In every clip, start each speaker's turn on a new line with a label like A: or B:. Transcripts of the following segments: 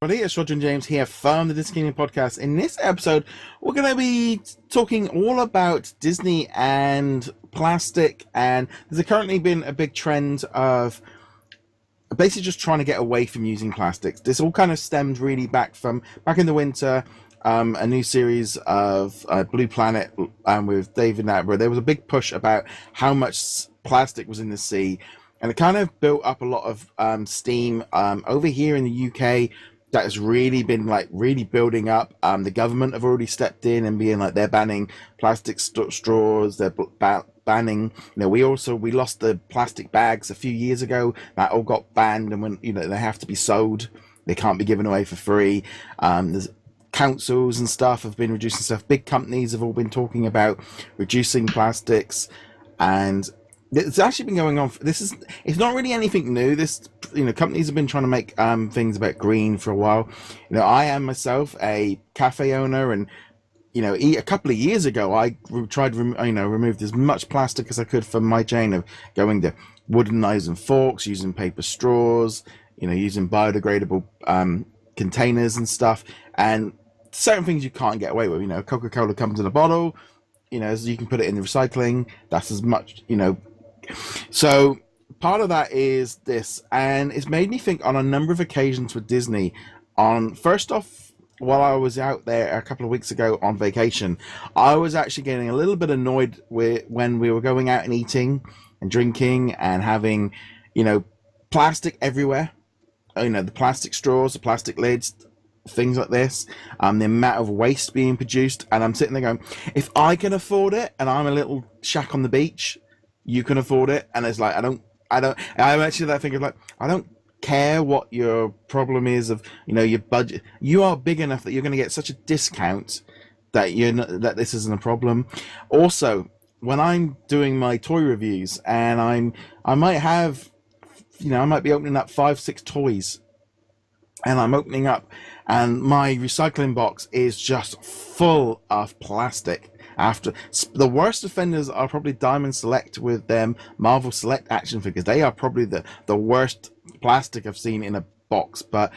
A: everybody. It's Roger and James here from the DisKingdom podcast. In this episode, we're going to be talking all about Disney and plastic. And there's currently been a big trend of basically just trying to get away from using plastics. This all kind of stemmed really back in the winter. A new series of Blue Planet with David Attenborough. There was a big push about how much plastic was in the sea. And it kind of built up a lot of steam over here in the UK. That has really been really building up. The government have already stepped in and being like they're banning plastic straws. They're banning. We lost the plastic bags a few years ago. That all got banned, and when they have to be sold, they can't be given away for free. There's councils and stuff have been reducing stuff. Big companies have all been talking about reducing plastics, and it's actually been going on. It's not really anything new. Companies have been trying to make things about green for a while. I am myself a cafe owner, and a couple of years ago, I tried to remove as much plastic as I could from my chain of going to wooden knives and forks, using paper straws, using biodegradable containers and stuff. And certain things you can't get away with. Coca-Cola comes in a bottle. So you can put it in the recycling. That's as much. So part of that is this, and it's made me think on a number of occasions with Disney. First off, while I was out there a couple of weeks ago on vacation, I was actually getting a little bit annoyed when we were going out and eating and drinking and having, plastic everywhere. The plastic straws, the plastic lids, things like this, the amount of waste being produced. And I'm sitting there going, if I can afford it and I'm a little shack on the beach, you can afford it. And it's like, I'm actually that thinking I don't care what your problem is of, your budget. You are big enough that you're going to get such a discount that that this isn't a problem. Also, when I'm doing my toy reviews and I might have, I might be opening up 5-6 toys, and I'm opening up and my recycling box is just full of plastic. After the worst offenders are probably Diamond Select with them Marvel Select action figures. They are probably the worst plastic I've seen in a box. But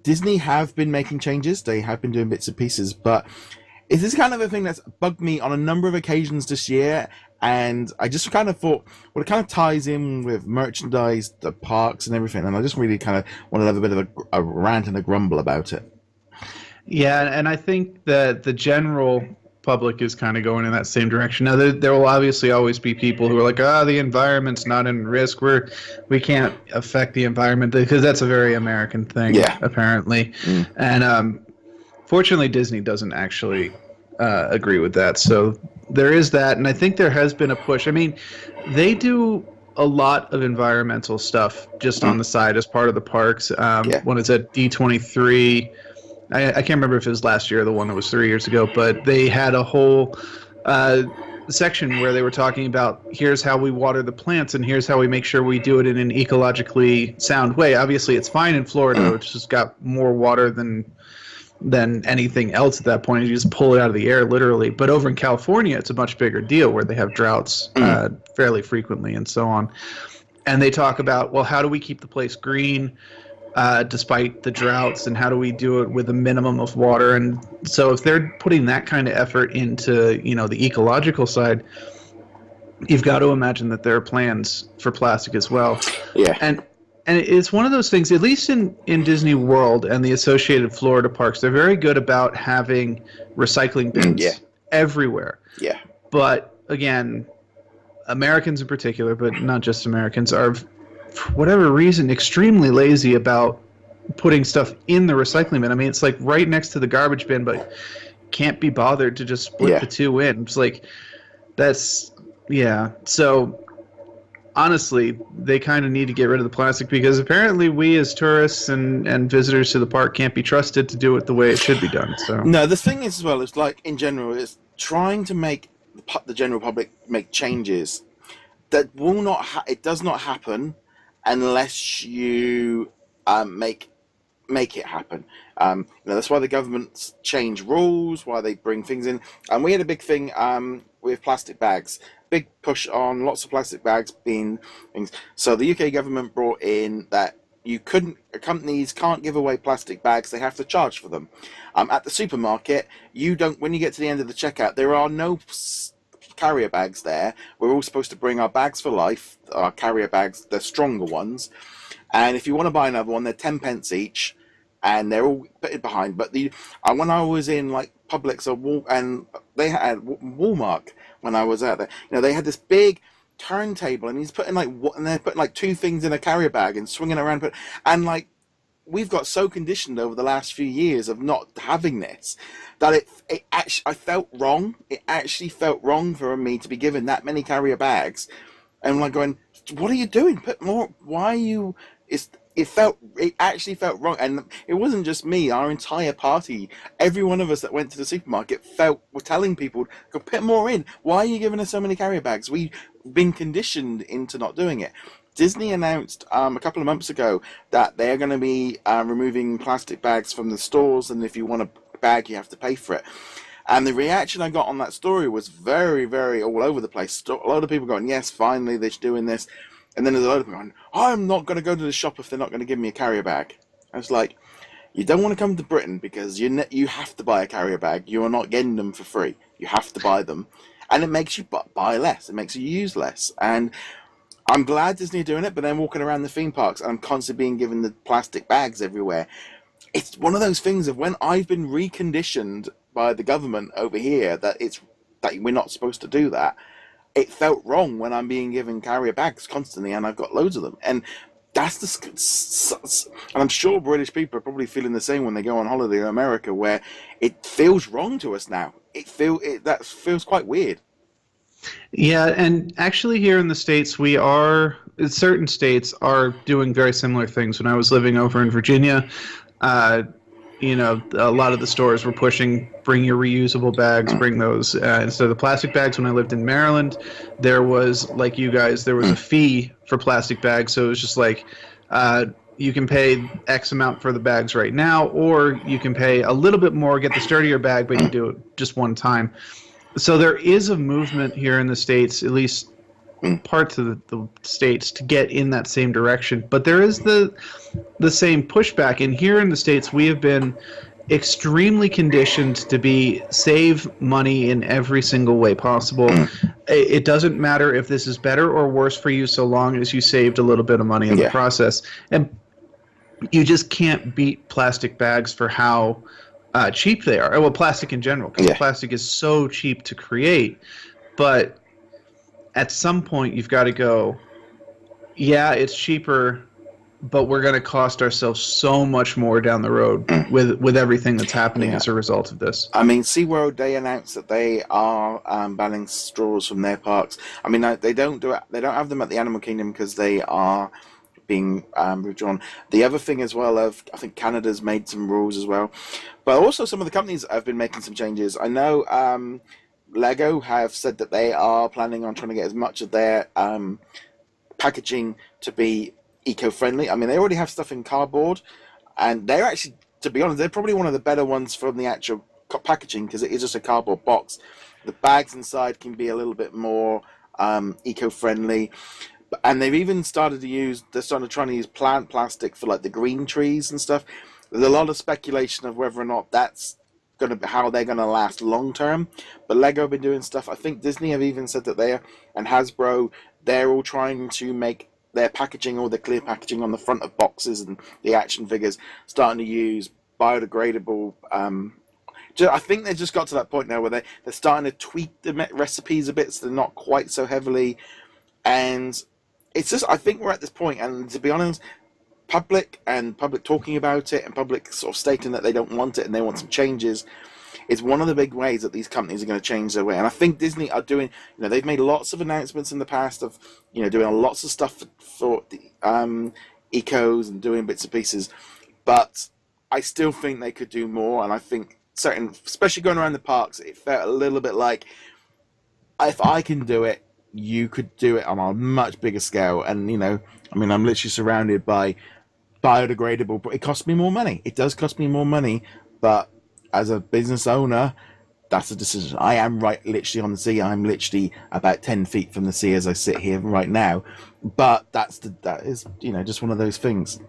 A: Disney have been making changes. They have been doing bits and pieces. But is this kind of a thing that's bugged me on a number of occasions this year? And I just kind of thought, well, it kind of ties in with merchandise, the parks and everything. And I just really kind of want to have a bit of a rant and a grumble about it.
B: Yeah, and I think that the general public is kind of going in that same direction. Now, there will obviously always be people who are like, the environment's not in risk. We can't affect the environment, because that's a very American thing, apparently. And fortunately, Disney doesn't actually agree with that. So there is that, and I think there has been a push. I mean, they do a lot of environmental stuff just on the side as part of the parks. When it's at D23, I can't remember if it was last year or the one that was 3 years ago, but they had a whole section where they were talking about, here's how we water the plants and here's how we make sure we do it in an ecologically sound way. Obviously, it's fine in Florida, which has got more water than anything else at that point. You just pull it out of the air, literally. But over in California, it's a much bigger deal where they have droughts fairly frequently and so on. And they talk about, well, how do we keep the place green despite the droughts, and how do we do it with a minimum of water? And so if they're putting that kind of effort into, the ecological side, you've got to imagine that there are plans for plastic as well.
A: Yeah.
B: And it's one of those things, at least in Disney World and the associated Florida parks, they're very good about having recycling bins everywhere.
A: Yeah.
B: But again, Americans in particular, but not just Americans, are, for whatever reason, extremely lazy about putting stuff in the recycling bin. I mean, it's like right next to the garbage bin, but can't be bothered to just split the two in. It's like, So honestly, they kind of need to get rid of the plastic, because apparently we as tourists and visitors to the park can't be trusted to do it the way it should be done. So
A: no, the thing is as well, it's like in general, it's trying to make the general public make changes that will not. It does not happen unless you make it happen. That's why the governments change rules, why they bring things in. And we had a big thing with plastic bags. Big push on lots of plastic bags being things. So the UK government brought in that companies can't give away plastic bags. They have to charge for them. At the supermarket, you don't. When you get to the end of the checkout, there are no carrier bags there. We're all supposed to bring our bags for life, our carrier bags, the stronger ones. And if you want to buy another one, they're 10 pence each, and they're all put behind. But when I was in like Publix and they had Walmart when I was out there, they had this big turntable, and they're putting like two things in a carrier bag and swinging around. And like, we've got so conditioned over the last few years of not having this that it actually, I felt wrong. It actually felt wrong for me to be given that many carrier bags, and like going, what are you doing? Put more. Why are you? It actually felt wrong, and it wasn't just me. Our entire party, every one of us that went to the supermarket, were telling people, "Go put more in. Why are you giving us so many carrier bags? We've been conditioned into not doing it." Disney announced a couple of months ago that they're going to be removing plastic bags from the stores, and if you want a bag, you have to pay for it. And the reaction I got on that story was very, very all over the place. A lot of people going, "Yes, finally they're doing this." And then there's a lot of people going, "I'm not going to go to the shop if they're not going to give me a carrier bag." I was like, you don't want to come to Britain because you have to buy a carrier bag. You are not getting them for free. You have to buy them. And it makes you buy less. It makes you use less. And I'm glad Disney are doing it, but then walking around the theme parks and I'm constantly being given the plastic bags everywhere. It's one of those things of when I've been reconditioned by the government over here that we're not supposed to do that. It felt wrong when I'm being given carrier bags constantly, and I've got loads of them. And and I'm sure British people are probably feeling the same when they go on holiday in America, where it feels wrong to us now. That feels quite weird.
B: Yeah, and actually here in the States, certain states are doing very similar things. When I was living over in Virginia, a lot of the stores were pushing, bring your reusable bags, bring those instead of the plastic bags. When I lived in Maryland, there was, like you guys, there was a fee for plastic bags. So it was just like, you can pay X amount for the bags right now, or you can pay a little bit more, get the sturdier bag, but you do it just one time. So there is a movement here in the States, at least parts of the states, to get in that same direction. But there is the same pushback. And here in the States, we have been extremely conditioned to save money in every single way possible. It doesn't matter if this is better or worse for you, so long as you saved a little bit of money in the process. And you just can't beat plastic bags for how cheap they are. Well, plastic in general, because plastic is so cheap to create. But at some point, you've got to go, yeah, it's cheaper, but we're going to cost ourselves so much more down the road with everything that's happening as a result of this.
A: I mean, SeaWorld, they announced that they are banning straws from their parks. I mean, they don't have them at the Animal Kingdom because they are being withdrawn. The other thing as well, I think Canada's made some rules as well, but also some of the companies have been making some changes. I know Lego have said that they are planning on trying to get as much of their packaging to be eco-friendly. I mean, they already have stuff in cardboard, and they're actually, to be honest, they're probably one of the better ones from the actual packaging, because it is just a cardboard box. The bags inside can be a little bit more eco-friendly, and they've even started to use plant plastic for like the green trees and stuff. There's a lot of speculation of whether or not that's how they're going to last long term, but Lego have been doing stuff. I think Disney have even said that and Hasbro, they're all trying to make their packaging, or the clear packaging on the front of boxes and the action figures, starting to use biodegradable. I think they just got to that point now where they're starting to tweak the recipes a bit, so they're not quite so heavily. And it's just, I think we're at this point, and to be honest, public talking about it, and public sort of stating that they don't want it and they want some changes, is one of the big ways that these companies are going to change their way. And I think Disney are doing, they've made lots of announcements in the past of, doing lots of stuff for the ecos and doing bits and pieces, but I still think they could do more. And I think especially going around the parks, it felt a little bit like, if I can do it, you could do it on a much bigger scale. And I'm literally surrounded by biodegradable, but it costs me more money. It does cost me more money, but as a business owner, that's a decision. I am literally on the sea. I'm literally about 10 feet from the sea as I sit here right now. But that is just one of those things.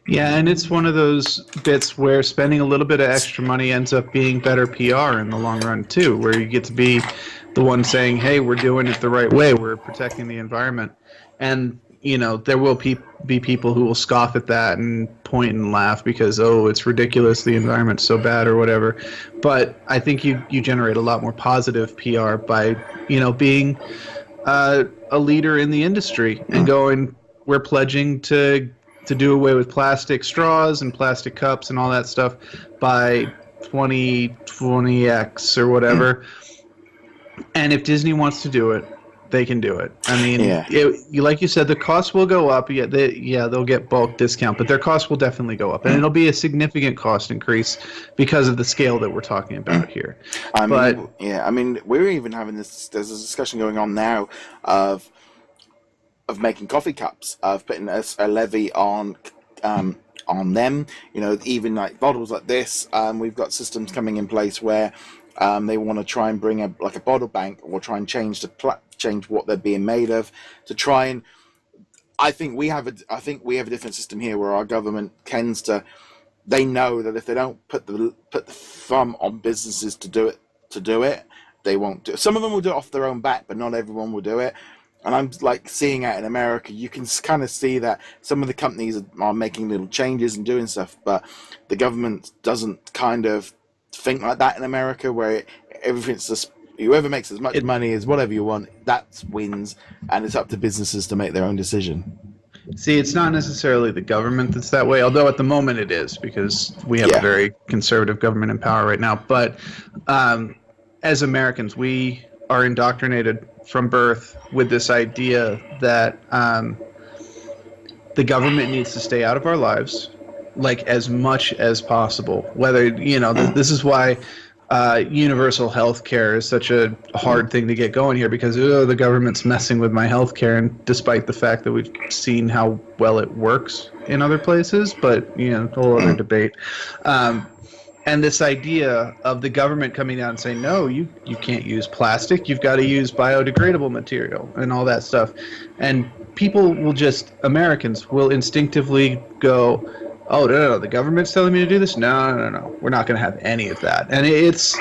B: Yeah, and it's one of those bits where spending a little bit of extra money ends up being better PR in the long run too, where you get to be the one saying, "Hey, we're doing it the right way. We're protecting the environment." And there will be people who will scoff at that and point and laugh because, oh, it's ridiculous, the environment's so bad or whatever. But I think you generate a lot more positive PR by being a leader in the industry and going, we're pledging to do away with plastic straws and plastic cups and all that stuff by 2020X or whatever. And if Disney wants to do it, they can do it. I mean, like you said, the cost will go up. Yeah, they'll get bulk discount, but their cost will definitely go up, and it'll be a significant cost increase because of the scale that we're talking about here.
A: I mean, we're even having this. There's a discussion going on now of making coffee cups, of putting a levy on them. Even like bottles like this. We've got systems coming in place where they want to try and bring a bottle bank, or try and change what they're being made of, to try and. I think we have a different system here where our government tends to. They know that if they don't put the thumb on businesses to do it, they won't do it. Some of them will do it off their own back, but not everyone will do it. And I'm like seeing out in America, you can kind of see that some of the companies are making little changes and doing stuff, but the government doesn't kind of think like that in America, where everything's just whoever makes as much money as whatever you want, that wins, and it's up to businesses to make their own decision.
B: See, it's not necessarily the government that's that way, although at the moment it is, because we have a very conservative government in power right now. But as Americans, we are indoctrinated from birth with this idea that the government needs to stay out of our lives, like as much as possible. Whether this is why universal health care is such a hard thing to get going here, because the government's messing with my health care, and despite the fact that we've seen how well it works in other places, but a whole other debate. And this idea of the government coming out and saying, no, you can't use plastic, you've got to use biodegradable material and all that stuff. And people Americans will instinctively go, oh, no, the government's telling me to do this? No, we're not going to have any of that. And it's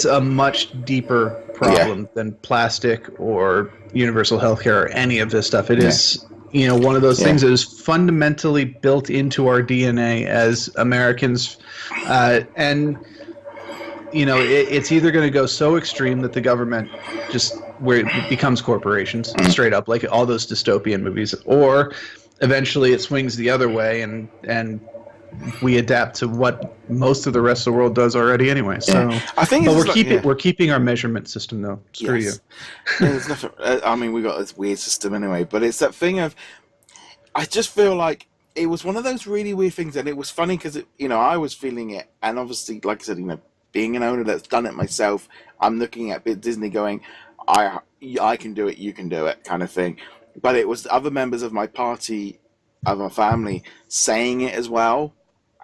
B: a much deeper problem than plastic or universal healthcare or any of this stuff. It is one of those things that is fundamentally built into our DNA as Americans. And it's either going to go so extreme that the government where it becomes corporations, straight up, like all those dystopian movies, or eventually it swings the other way and we adapt to what most of the rest of the world does already anyway. So
A: I think
B: we're keeping our measurement system though. Screw you.
A: There's nothing. I mean, we got this weird system anyway, but it's that thing of. I just feel like it was one of those really weird things, and it was funny because I was feeling it, and obviously, like I said, being an owner that's done it myself, I'm looking at Disney going, I can do it, you can do it, kind of thing. But it was other members of my party, of my family, saying it as well.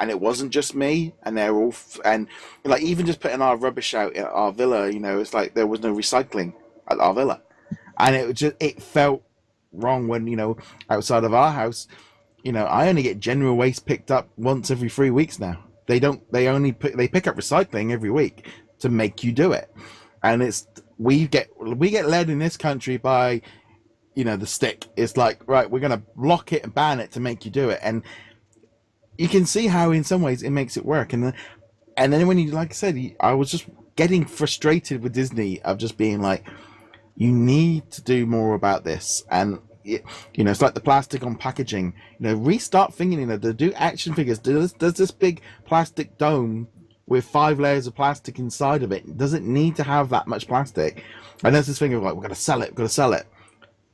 A: And it wasn't just me, and they're all, and like even just putting our rubbish out at our villa, it's like there was no recycling at our villa, and it felt wrong when outside of our house, I only get general waste picked up once every 3 weeks now. They pick up recycling every week to make you do it, and we get led in this country by, the stick. It's like, right, we're gonna block it and ban it to make you do it, and you can see how in some ways it makes it work. And then when like I said, I was just getting frustrated with Disney of just being like, you need to do more about this. And it's like the plastic on packaging, restart thinking, to do action figures. Does this big plastic dome with 5 layers of plastic inside of it, does it need to have that much plastic? And there's this thing of like, we're going to sell it.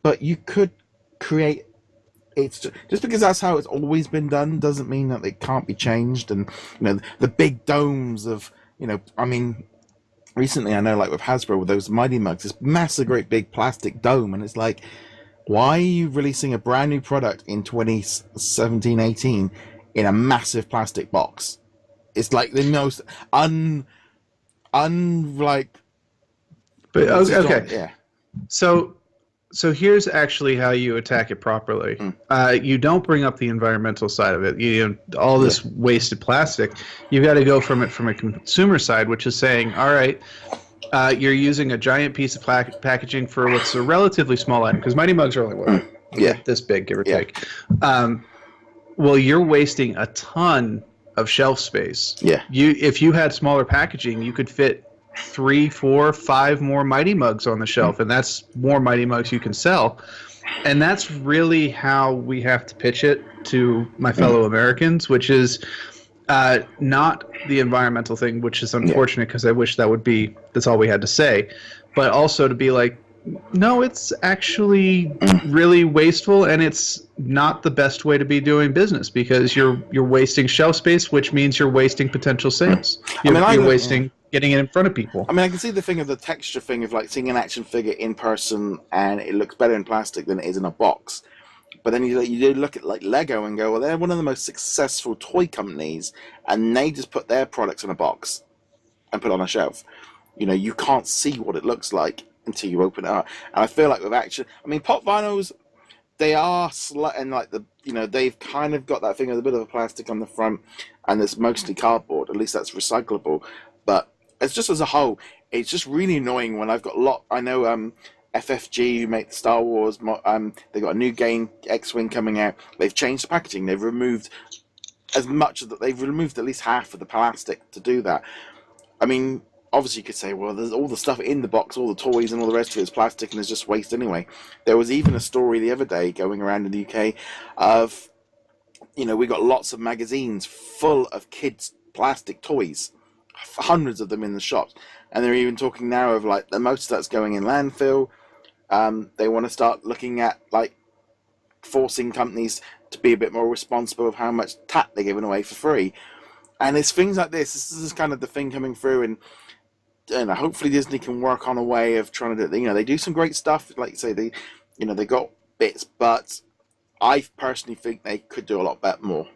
A: But you could create. It's just because that's how it's always been done doesn't mean that it can't be changed. And the big domes of I mean, recently I know, like with Hasbro with those Mighty Mugs, this massive, great big plastic dome, and it's like, why are you releasing a brand new product in 2017-18 in a massive plastic box? It's like the most unlike.
B: But okay,
A: yeah.
B: So So here's actually how you attack it properly. You don't bring up the environmental side of it. All this wasted plastic. You've got to go from a consumer side, which is saying, all right, you're using a giant piece of packaging for what's a relatively small item, because Mighty Mugs are only this big, give or take. Well, you're wasting a ton of shelf space.
A: Yeah.
B: If you had smaller packaging, you could fit 3, 4, 5 more Mighty Mugs on the shelf, and that's more Mighty Mugs you can sell. And that's really how we have to pitch it to my fellow Americans, which is not the environmental thing, which is unfortunate because I wish that's all we had to say, but also to be like, no, it's actually really wasteful, and it's not the best way to be doing business, because you're wasting shelf space, which means you're wasting potential sales. You're wasting getting it in front of people.
A: I mean, I can see the thing of the texture thing of like seeing an action figure in person, and it looks better in plastic than it is in a box. But then you do look at like Lego and go, well, they're one of the most successful toy companies, and they just put their products in a box and put it on a shelf. You can't see what it looks like until you open it up. And I feel like with action, I mean, pop vinyls, they are and like they've kind of got that thing with a bit of a plastic on the front, and it's mostly cardboard. At least that's recyclable. But it's just as a whole, it's just really annoying when I've got I know FFG, who make the Star Wars, they've got a new game, X-Wing, coming out. They've changed the packaging. They've removed they've removed at least half of the plastic to do that. I mean, obviously you could say, well, there's all the stuff in the box, all the toys and all the rest of it is plastic and it's just waste anyway. There was even a story the other day going around in the UK of, we got lots of magazines full of kids' plastic toys, hundreds of them in the shops. And they're even talking now of like the most of that's going in landfill. They want to start looking at like forcing companies to be a bit more responsible of how much tat they're giving away for free. And it's things like this. This is kind of the thing coming through, and hopefully Disney can work on a way of trying to do. They do some great stuff. Like you say, they got bits, but I personally think they could do a lot better more.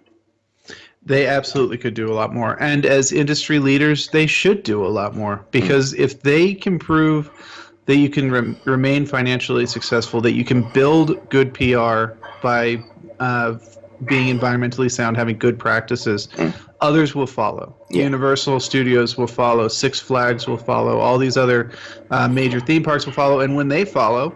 B: They absolutely could do a lot more. And as industry leaders, they should do a lot more. Because if they can prove that you can remain financially successful, that you can build good PR by being environmentally sound, having good practices, others will follow. Yeah. Universal Studios will follow. Six Flags will follow. All these other major theme parks will follow. And when they follow,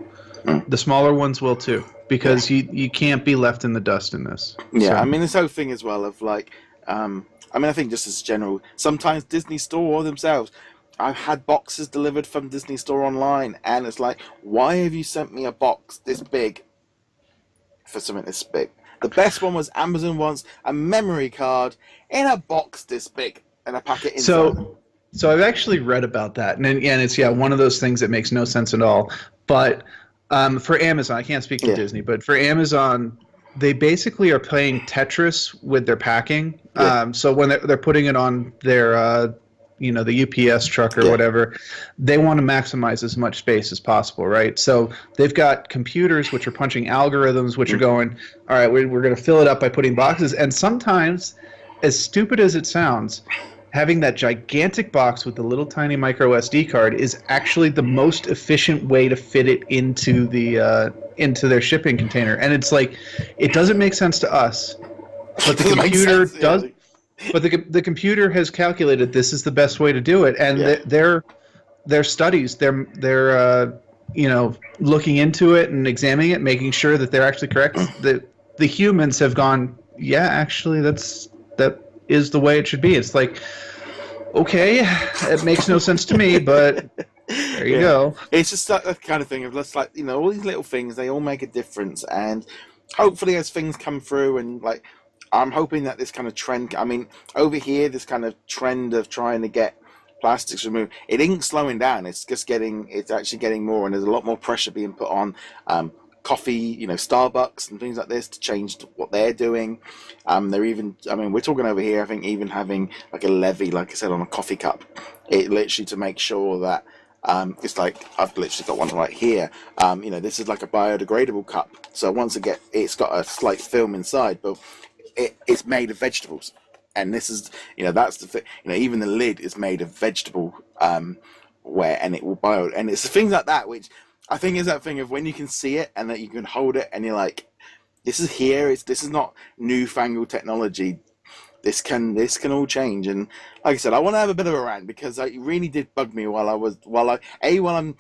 B: the smaller ones will too. Because you can't be left in the dust in this.
A: Yeah, so. I mean, this whole thing as well of like, I think just as general, sometimes Disney Store themselves, I've had boxes delivered from Disney Store online, and it's like, why have you sent me a box this big for something this big? The best one was Amazon wants a memory card in a box this big and a packet inside.
B: So I've actually read about that, and it's one of those things that makes no sense at all. But for Amazon, I can't speak for Disney, but for Amazon, they basically are playing Tetris with their packing. So when they're putting it on their the UPS truck or whatever, they want to maximize as much space as possible, right? So they've got computers which are punching algorithms which are going, all right, we're going to fill it up by putting boxes. And sometimes, as stupid as it sounds, having that gigantic box with the little tiny micro SD card is actually the most efficient way to fit it into into their shipping container. And it's like, it doesn't make sense to us, but the computer does. But the computer has calculated this is the best way to do it, and their studies, they're looking into it and examining it, making sure that they're actually correct. The humans have gone, actually that is the way it should be. It's like, okay, it makes no sense to me, but there you go.
A: It's just that kind of thing of let's all these little things, they all make a difference, and hopefully as things come through and like. I'm hoping that this kind of trend, over here, this kind of trend of trying to get plastics removed, it ain't slowing down. It's actually getting more, and there's a lot more pressure being put on coffee, Starbucks and things like this to change what they're doing. They're even, we're talking over here, I think even having like a levy, like I said, on a coffee cup, it literally to make sure that it's like I've literally got one right here. This is like a biodegradable cup. So once it's got a slight film inside, but it's made of vegetables, and this is that's the thing. Even the lid is made of vegetable ware, and it will bio, and it's things like that which I think it's that thing of when you can see it and that you can hold it and you're like, this is here. This is not newfangled technology. This can all change. And like I said, I want to have a bit of a rant because it really did bug me while I'm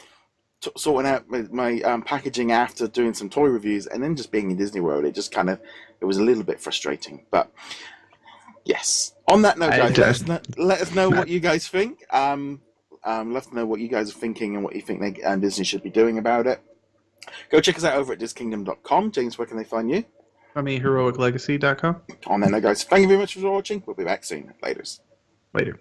A: sorting out my packaging after doing some toy reviews, and then just being in Disney World. It was a little bit frustrating. But yes, on that note, guys, let us know what you guys think. Let us know what you guys are thinking and what you think Disney should be doing about it. Go check us out over at DisKingdom.com. James, where can they find you?
B: From me, heroiclegacy.com.
A: On that note, guys, thank you very much for watching. We'll be back soon. Later.